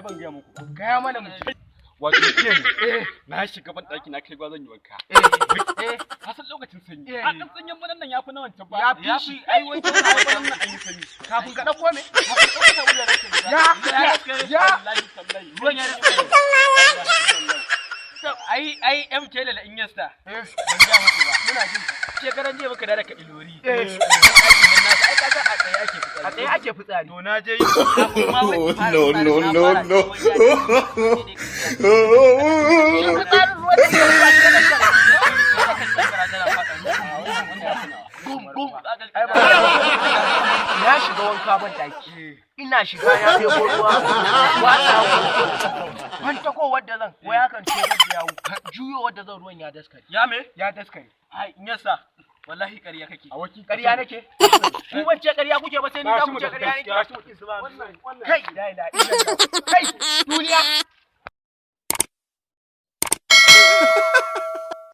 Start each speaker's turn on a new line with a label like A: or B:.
A: ban ga muku
B: gaya mana mu
A: wato ke na shiga ban daki na kai zan yi wanka ka san lokacin sanyi a kan sanyin mun nan yafi na wancan ba
B: ya fi shi ai wai
A: nan an yi sanyi
B: kafin ka dauko me
A: kafin dauko ta wuya nake
B: ya
A: wallahi tallahi ruwan ya ai MK da Inyesta ban ga muku ba muna jin shekaran jiya muka da ka ilori ai kaga a tsaye ake fitsari to na je
B: ya shiga wanka ban daki ina shiga ya kai ruwa wata wanta ko wadda zan waya kan ce da yawo juyo wadda zan ruwan ya daskare ya daskare
A: ai Inyesta wallahi ƙarya kake
B: a waki ƙarya nake ku ban ce ƙarya kuke ba sai ni za ku ce ƙarya nake kai duniya